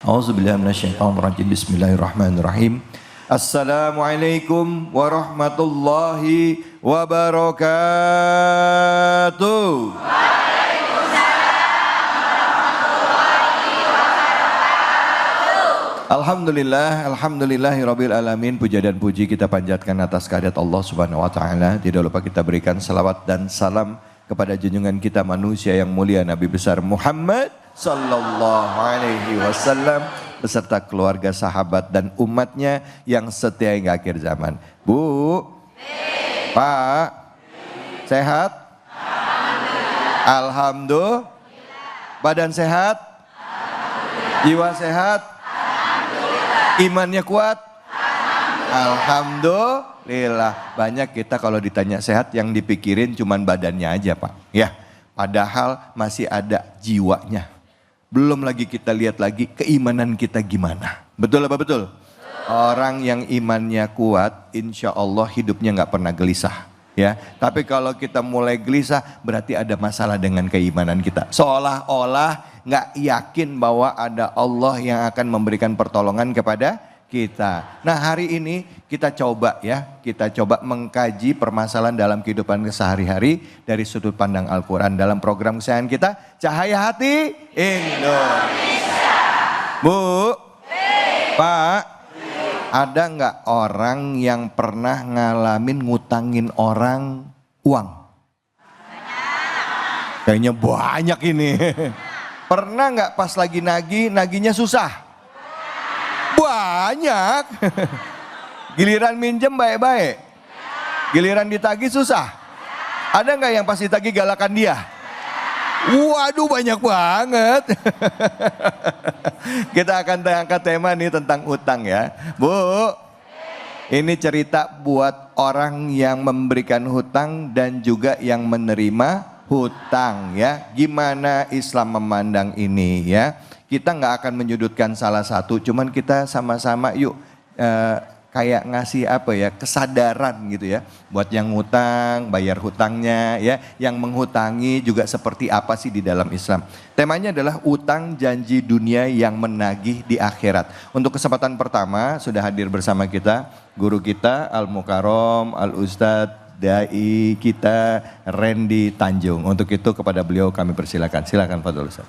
A'udzubillahi minasyaitonirrajim. Bismillahirrahmanirrahim. Assalamualaikum warahmatullahi wabarakatuh. Alhamdulillahirabbil alamin. Puja dan puji kita panjatkan atas kehadirat Allah Subhanahu wa taala. Tidak lupa kita berikan salawat dan salam kepada junjungan kita manusia yang mulia Nabi besar Muhammad sallallahu alaihi wasallam beserta keluarga, sahabat dan umatnya yang setia hingga akhir zaman. Bu, Pak, sehat? Alhamdulillah. Badan sehat? Jiwa sehat? Imannya kuat? Alhamdulillah. Banyak kita kalau ditanya sehat yang dipikirin cuman badannya aja, Pak. Ya, padahal masih ada jiwanya. Belum lagi kita lihat lagi keimanan kita gimana. Betul apa betul? Orang yang imannya kuat, insya Allah hidupnya nggak pernah gelisah. Ya, tapi kalau kita mulai gelisah, berarti ada masalah dengan keimanan kita. Seolah-olah nggak yakin bahwa ada Allah yang akan memberikan pertolongan kepada kita. Nah, hari ini kita coba mengkaji permasalahan dalam kehidupan sehari-hari dari sudut pandang Al-Quran dalam program kesayangan kita, Cahaya Hati Indonesia. Bu, Pak, ada nggak orang yang pernah ngalamin ngutangin orang uang? Kayaknya banyak ini. Pernah nggak pas lagi naginya susah? Banyak. Giliran minjem baik-baik, giliran ditagih susah. Ada nggak yang pas ditagih galakan dia? Waduh, banyak banget. Kita akan angkat tema nih tentang utang ya. Bu, ini cerita buat orang yang memberikan hutang dan juga yang menerima hutang ya. Gimana Islam memandang ini ya. Kita nggak akan menyudutkan salah satu, cuman kita sama-sama yuk kayak ngasih kesadaran gitu ya. Buat yang ngutang, bayar hutangnya ya. Yang menghutangi juga seperti apa sih di dalam Islam. Temanya adalah utang janji dunia yang menagih di akhirat. Untuk kesempatan pertama sudah hadir bersama kita guru kita Al-Mukarram, Al-Ustadz Dai kita Randy Tanjung. Untuk itu kepada beliau kami persilakan. Silakan Fadhil Ustaz.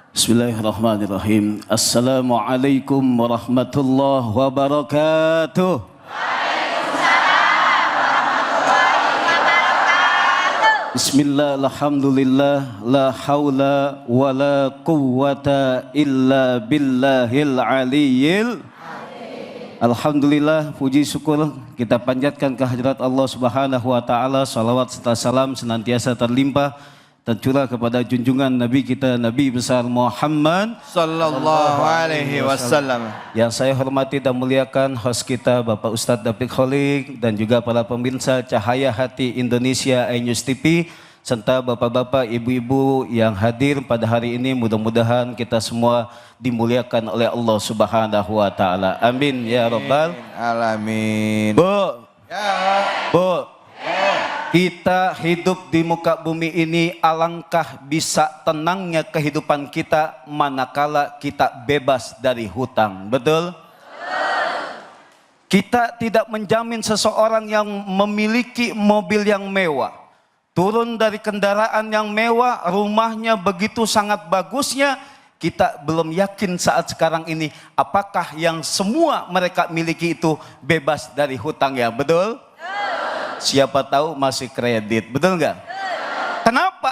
Bismillahirrahmanirrahim. Assalamualaikum warahmatullahi wabarakatuh. Waalaikumsalam warahmatullahi wabarakatuh. Bismillah, alhamdulillah, la hawla wa la quwwata illa billahil aliyyil. Alhamdulillah, puji syukur kita panjatkan kehadirat Allah Subhanahu wa taala. Salawat serta salam senantiasa terlimpah dan curah kepada junjungan Nabi kita, Nabi besar Muhammad sallallahu alaihi wasallam. Yang saya hormati dan muliakan host kita Bapak Ustadz David Kholik dan juga para pemirsa Cahaya Hati Indonesia iNews TV serta bapak-bapak, ibu-ibu yang hadir pada hari ini. Mudah-mudahan kita semua dimuliakan oleh Allah Subhanahu wa taala. Amin ya rabbal alamin. Bu, Ya. Bu, kita hidup di muka bumi ini, alangkah bisa tenangnya kehidupan kita manakala kita bebas dari hutang. Betul? Kita tidak menjamin seseorang yang memiliki mobil yang mewah, turun dari kendaraan yang mewah, rumahnya begitu sangat bagusnya, kita belum yakin saat sekarang ini apakah yang semua mereka miliki itu bebas dari hutang ya. Betul? Siapa tahu masih kredit, betul nggak? Kenapa?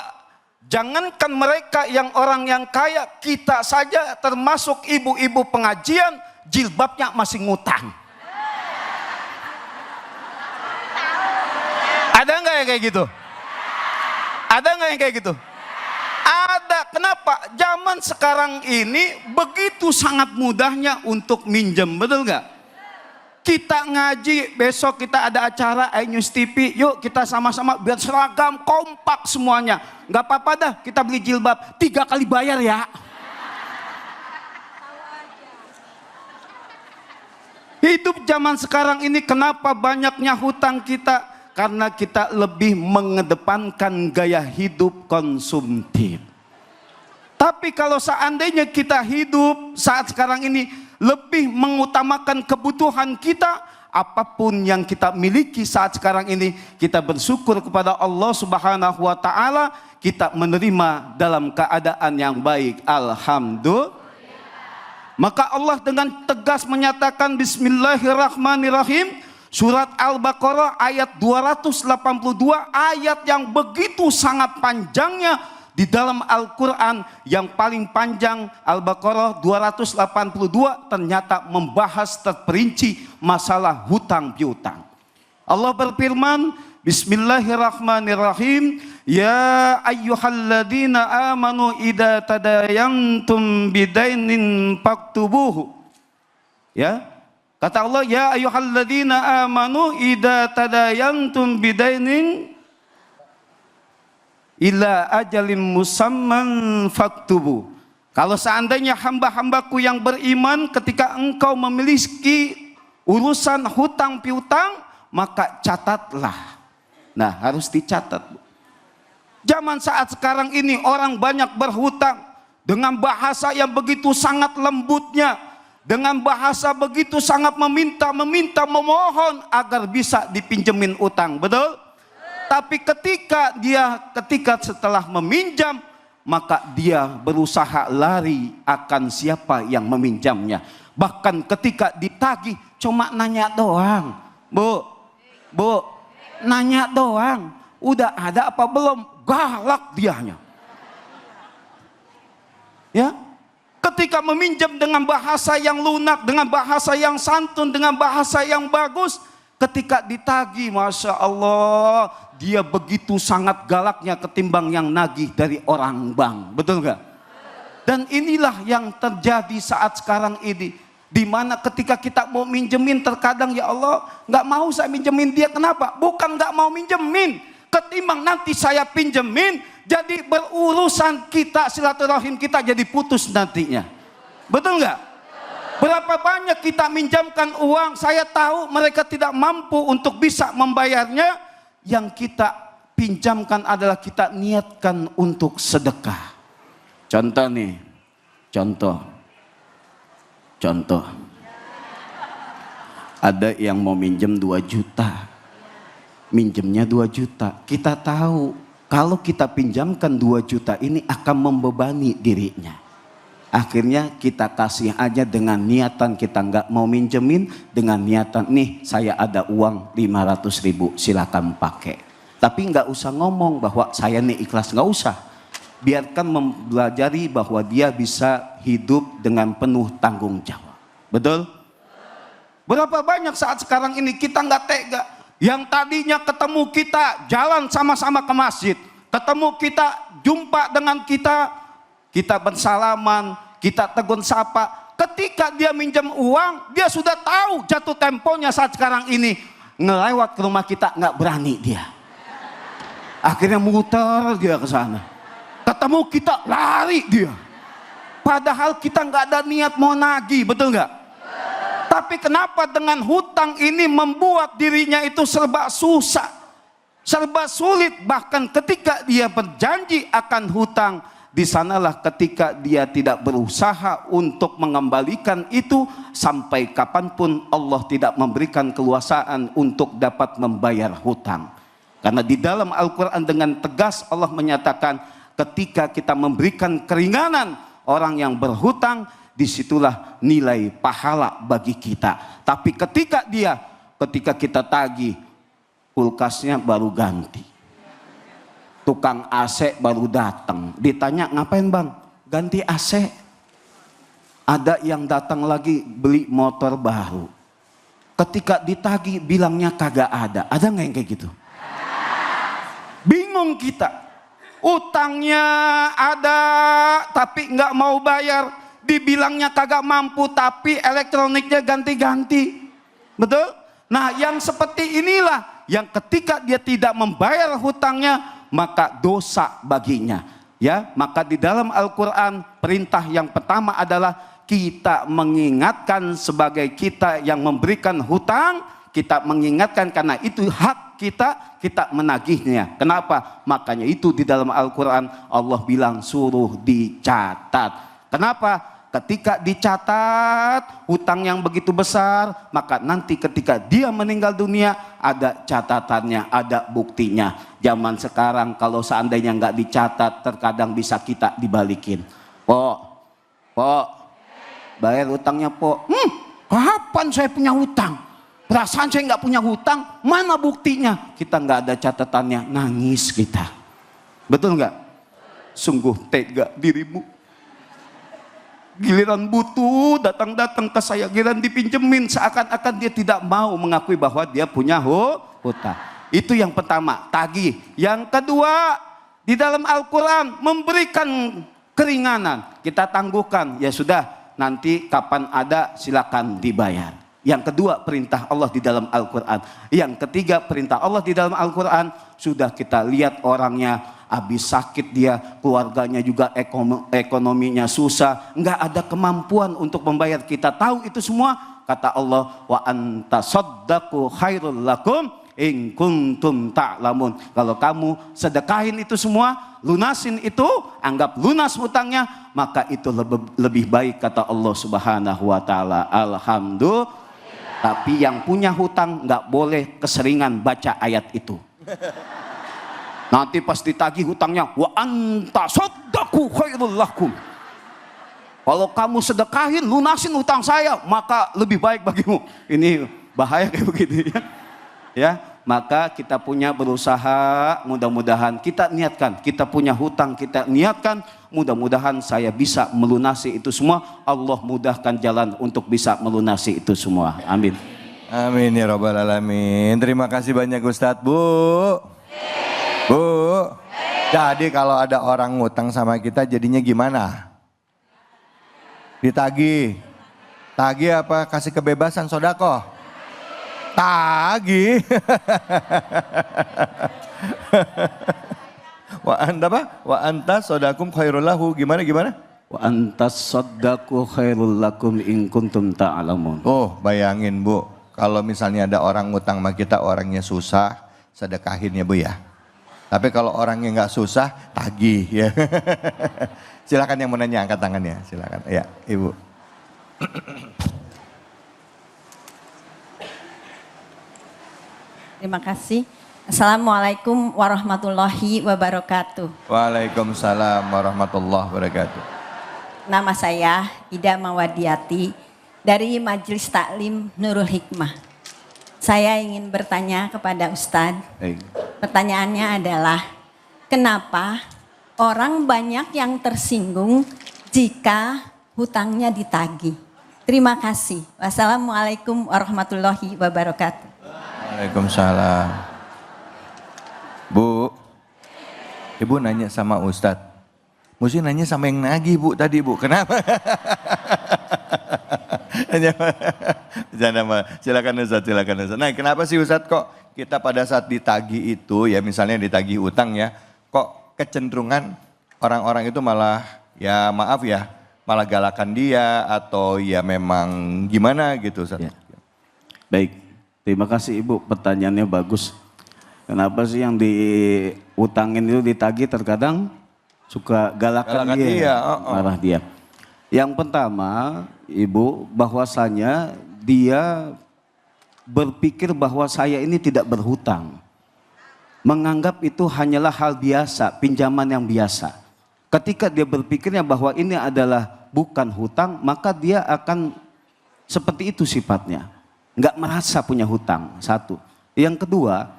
Jangankan mereka yang orang yang kaya, kita saja termasuk ibu-ibu pengajian, jilbabnya masih ngutang. Ada nggak yang kayak gitu? Ada nggak yang kayak gitu? Ada. Kenapa? Zaman sekarang ini begitu sangat mudahnya untuk minjem, betul nggak? Kita ngaji, besok kita ada acara iNews TV, yuk kita sama-sama biar seragam, kompak semuanya. Gak apa-apa dah, kita beli jilbab 3 kali bayar ya. Hidup zaman sekarang ini kenapa banyaknya hutang kita? Karena kita lebih mengedepankan gaya hidup konsumtif. Tapi kalau seandainya kita hidup saat sekarang ini lebih mengutamakan kebutuhan kita, apapun yang kita miliki saat sekarang ini, kita bersyukur kepada Allah Subhanahu wa taala, kita menerima dalam keadaan yang baik. Alhamdulillah. Maka Allah dengan tegas menyatakan bismillahirrahmanirrahim. Surat Al-Baqarah ayat 282, ayat yang begitu sangat panjangnya di dalam Al-Quran. Yang paling panjang Al-Baqarah 282 ternyata membahas terperinci masalah hutang piutang. Allah berfirman, bismillahirrahmanirrahim, ya ayyuhalladzina amanu idza tadayantum bidainin faktubuhu. Ya, kata Allah, ya ayyuhalladzina amanu idza tadayantum bidainin ila ajalim musamman faktubu. Kalau seandainya hamba-hambaku yang beriman, ketika engkau memiliki urusan hutang piutang, maka catatlah. Nah, harus dicatat. Zaman saat sekarang ini orang banyak berhutang dengan bahasa yang begitu sangat lembutnya, dengan bahasa begitu sangat meminta, memohon agar bisa dipinjemin utang. Betul? Tapi ketika setelah meminjam, maka dia berusaha lari akan siapa yang meminjamnya. Bahkan ketika ditagih, cuma nanya doang. Bu, nanya doang. Udah ada apa belum? Galak dianya. Ya, ketika meminjam dengan bahasa yang lunak, dengan bahasa yang santun, dengan bahasa yang bagus, ketika ditagih, Masya Allah, dia begitu sangat galaknya ketimbang yang nagih dari orang bank. Betul gak? Dan inilah yang terjadi saat sekarang ini. Dimana ketika kita mau minjemin, terkadang ya Allah, gak mau saya minjemin dia. Kenapa? Bukan gak mau minjemin, ketimbang nanti saya pinjemin, jadi berurusan kita, silaturahim kita jadi putus nantinya. Betul nggak? Berapa banyak kita minjamkan uang, saya tahu mereka tidak mampu untuk bisa membayarnya. Yang kita pinjamkan adalah kita niatkan untuk sedekah. Contoh nih, contoh. Ada yang mau minjem 2 juta. Minjemnya 2 juta. Kita tahu kalau kita pinjamkan 2 juta ini akan membebani dirinya. Akhirnya kita kasih aja dengan niatan kita nggak mau minjemin, dengan niatan nih saya ada uang 500.000 silakan pakai. Tapi nggak usah ngomong bahwa saya nih ikhlas, nggak usah. Biarkan mempelajari bahwa dia bisa hidup dengan penuh tanggung jawab. Betul? Berapa banyak saat sekarang ini kita nggak tega. Yang tadinya ketemu kita jalan sama-sama ke masjid, ketemu kita, jumpa dengan kita bersalaman, kita tegur sapa. Ketika dia minjem uang, dia sudah tahu jatuh temponya saat sekarang ini. Ngelewat ke rumah kita nggak berani dia. Akhirnya muter dia ke sana. Ketemu kita lari dia. Padahal kita nggak ada niat mau nagih, betul nggak? Tapi kenapa dengan hutang ini membuat dirinya itu serba susah, serba sulit. Bahkan ketika dia berjanji akan hutang, di sanalah ketika dia tidak berusaha untuk mengembalikan itu, sampai kapanpun Allah tidak memberikan keleluasaan untuk dapat membayar hutang. Karena di dalam Al-Quran dengan tegas Allah menyatakan, ketika kita memberikan keringanan orang yang berhutang, disitulah nilai pahala bagi kita. Tapi ketika kita tagih, kulkasnya baru ganti, tukang AC baru datang, ditanya ngapain bang? Ganti AC. Ada yang datang lagi beli motor baru, ketika ditagih bilangnya kagak ada. Ada nggak yang kayak gitu? Bingung kita, utangnya ada tapi nggak mau bayar. Dibilangnya kagak mampu tapi elektroniknya ganti-ganti. Betul? Nah, yang seperti inilah yang ketika dia tidak membayar hutangnya, maka dosa baginya. Ya, maka di dalam Al-Quran perintah yang pertama adalah kita mengingatkan sebagai kita yang memberikan hutang, kita mengingatkan karena itu hak kita, kita menagihnya. Kenapa? Makanya itu di dalam Al-Quran Allah bilang suruh dicatat. Kenapa? Ketika dicatat hutang yang begitu besar, maka nanti ketika dia meninggal dunia ada catatannya, ada buktinya. Zaman sekarang kalau seandainya nggak dicatat, terkadang bisa kita dibalikin. Pok, bayar hutangnya pok. Kapan saya punya hutang? Perasaan saya nggak punya hutang, mana buktinya? Kita nggak ada catatannya, nangis kita. Betul nggak? Sungguh tega dirimu. Giliran butuh datang-datang ke saya, giliran dipinjemin seakan-akan dia tidak mau mengakui bahwa dia punya hutang. Itu yang pertama, tagih. Yang kedua, di dalam Al-Quran memberikan keringanan. Kita tangguhkan, ya sudah, nanti kapan ada silakan dibayar. Yang kedua perintah Allah di dalam Al-Quran. Yang ketiga perintah Allah di dalam Al-Quran. Sudah kita lihat orangnya habis sakit dia, keluarganya juga ekonominya susah. Enggak ada kemampuan untuk membayar. Kita tahu itu semua. Kata Allah, wa anta saddaqu khairul lakum in kuntum ta'lamun. Kalau kamu sedekahin itu semua, lunasin itu, anggap lunas hutangnya, maka itu lebih baik kata Allah Subhanahu wa taala. Alhamdulillah. Tapi yang punya hutang nggak boleh keseringan baca ayat itu. Nanti pas ditagih hutangnya, wa anta saddaqu khairul lakum. Kalau kamu sedekahin, lunasin hutang saya, maka lebih baik bagimu. Ini bahaya kayak begini ya. Ya, maka kita punya berusaha, mudah-mudahan kita niatkan, kita punya hutang, kita niatkan, mudah-mudahan saya bisa melunasi itu semua. Allah mudahkan jalan untuk bisa melunasi itu semua. Amin. Amin ya rabbal alamin. Terima kasih banyak Ustadz. Bu, jadi kalau ada orang ngutang sama kita jadinya gimana? Ditagih. Tagih apa kasih kebebasan sodako? Tagih. Wa anta sodakum khairul lahu. Gimana? Wa antas saddaqu khairul lakum in kuntum ta'lamun. Oh, bayangin Bu, kalau misalnya ada orang ngutang sama kita, orangnya susah, sedekahin ya Bu ya. Tapi kalau orangnya nggak susah, tagih ya. Silakan yang mau nanya angkat tangannya, silakan. Ya, Ibu. Terima kasih. Assalamualaikum warahmatullahi wabarakatuh. Waalaikumsalam warahmatullahi wabarakatuh. Nama saya Ida Mawadiati dari Majelis Taklim Nurul Hikmah. Saya ingin bertanya kepada Ustadz. Pertanyaannya adalah, kenapa orang banyak yang tersinggung jika hutangnya ditagih? Terima kasih. Wassalamualaikum warahmatullahi wabarakatuh. Waalaikumsalam. Bu, Ibu nanya sama Ustadz. Mesti nanya sama yang nagih Bu tadi Bu. Kenapa? Silakan Ustadz. Nah, kenapa sih Ustadz kok kita pada saat ditagih itu ya, misalnya ditagih utang ya, kok kecenderungan orang-orang itu malah ya maaf ya, malah galakan dia atau ya memang gimana gitu Ustadz. Ya. Baik, terima kasih Ibu, pertanyaannya bagus. Kenapa sih yang diutangin itu ditagih terkadang suka galakan dia, marah dia. Yang pertama, Ibu, bahwasanya dia berpikir bahwa saya ini tidak berhutang. Menganggap itu hanyalah hal biasa, pinjaman yang biasa. Ketika dia berpikirnya bahwa ini adalah bukan hutang, maka dia akan seperti itu sifatnya. Enggak merasa punya hutang, satu. Yang kedua,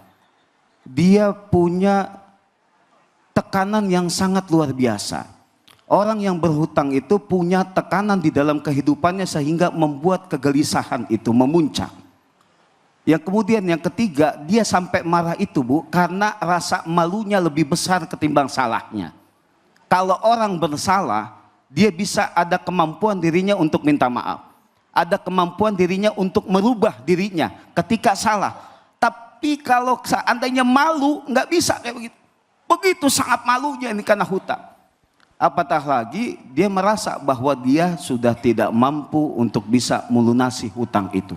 dia punya tekanan yang sangat luar biasa. Orang yang berhutang itu punya tekanan di dalam kehidupannya sehingga membuat kegelisahan itu memuncak. Yang kemudian yang ketiga, dia sampai marah itu Bu, karena rasa malunya lebih besar ketimbang salahnya. Kalau orang bersalah, dia bisa ada kemampuan dirinya untuk minta maaf. Ada kemampuan dirinya untuk merubah dirinya ketika salah. Tapi kalau seandainya malu, nggak bisa kayak begitu. Begitu sangat malunya ini karena hutang. Apatah lagi dia merasa bahwa dia sudah tidak mampu untuk bisa melunasi hutang itu.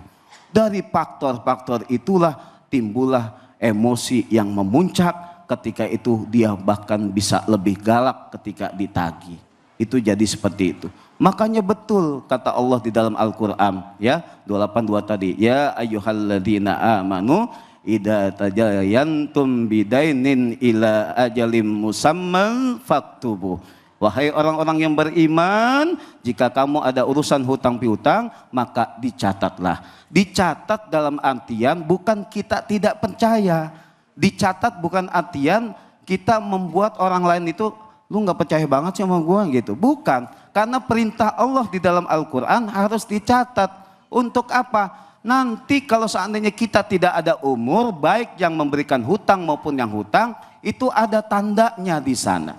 Dari faktor-faktor itulah timbullah emosi yang memuncak, ketika itu dia bahkan bisa lebih galak ketika ditagih. Itu jadi seperti itu. Makanya betul kata Allah di dalam Al-Quran ya 282 tadi, ya ayyuhalladzina amanu idza tajayantum bidainin ila ajalim musammal faktubu. Wahai orang-orang yang beriman, jika kamu ada urusan hutang piutang, maka dicatatlah. Dicatat dalam artian bukan kita tidak percaya. Dicatat bukan artian kita membuat orang lain itu, lu gak percaya banget sih sama gua gitu. Bukan, karena perintah Allah di dalam Al-Quran harus dicatat. Untuk apa? Nanti kalau seandainya kita tidak ada umur, baik yang memberikan hutang maupun yang hutang, itu ada tandanya di sana.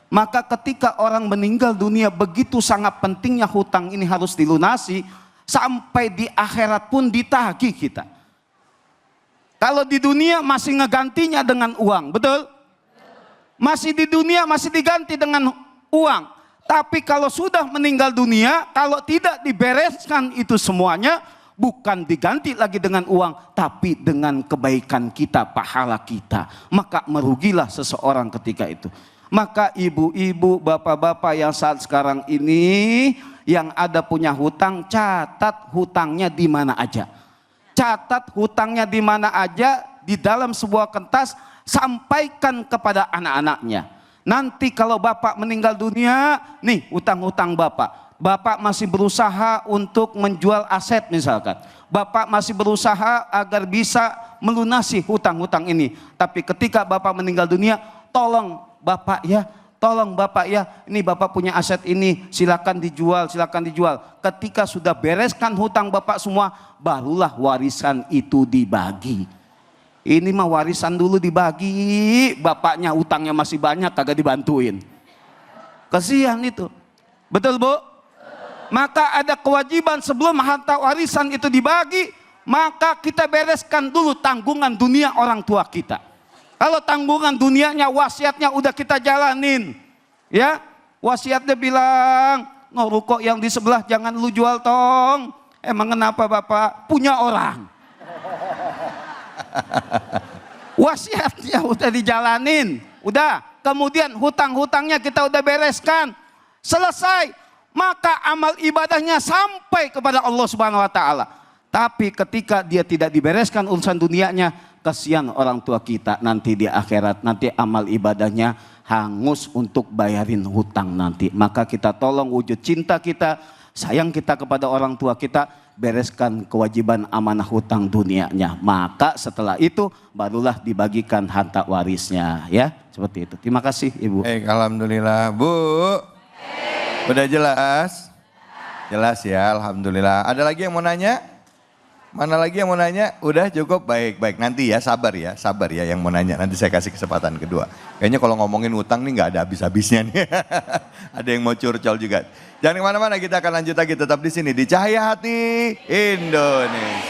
Maka ketika orang meninggal dunia, begitu sangat pentingnya hutang ini harus dilunasi, sampai di akhirat pun ditagih kita. Kalau di dunia masih ngegantinya dengan uang, betul? Masih di dunia masih diganti dengan uang. Tapi kalau sudah meninggal dunia, kalau tidak dibereskan itu semuanya, bukan diganti lagi dengan uang, tapi dengan kebaikan kita, pahala kita. Maka merugilah seseorang ketika itu. Maka ibu-ibu, bapak-bapak yang saat sekarang ini yang ada punya hutang, catat hutangnya di mana aja. Catat hutangnya di mana aja di dalam sebuah kertas, sampaikan kepada anak-anaknya. Nanti kalau bapak meninggal dunia, nih hutang-hutang bapak. Bapak masih berusaha untuk menjual aset misalkan. Bapak masih berusaha agar bisa melunasi hutang-hutang ini. Tapi ketika bapak meninggal dunia, tolong bapak ya, ini bapak punya aset ini, silakan dijual, silakan dijual. Ketika sudah bereskan hutang bapak semua, barulah warisan itu dibagi. Ini mah warisan dulu dibagi, bapaknya utangnya masih banyak kagak dibantuin. Kasihan itu. Betul Bu? Maka ada kewajiban sebelum harta warisan itu dibagi, maka kita bereskan dulu tanggungan dunia orang tua kita. Kalau tanggungan dunianya, wasiatnya udah kita jalanin. Ya, wasiatnya bilang, no ruko yang di sebelah jangan lu jual tong. Emang kenapa bapak? Punya orang. Wasiatnya udah dijalanin. Udah, kemudian hutang-hutangnya kita udah bereskan. Selesai, maka amal ibadahnya sampai kepada Allah Subhanahu wa taala. Tapi ketika dia tidak dibereskan urusan dunianya, kasihan orang tua kita nanti di akhirat, nanti amal ibadahnya hangus untuk bayarin hutang nanti. Maka kita tolong wujud cinta kita, sayang kita kepada orang tua kita, bereskan kewajiban amanah hutang dunianya. Maka setelah itu barulah dibagikan harta warisnya, ya. Seperti itu. Terima kasih Ibu. Alhamdulillah Bu. Udah jelas? Jelas ya, alhamdulillah. Ada lagi yang mau nanya? Mana lagi yang mau nanya? Udah cukup? Baik. Nanti ya, sabar ya yang mau nanya. Nanti saya kasih kesempatan kedua. Kayaknya kalau ngomongin utang nih nggak ada habis-habisnya nih. Ada yang mau curcol juga. Jangan kemana-mana, kita akan lanjut lagi tetap di sini di Cahaya Hati Indonesia.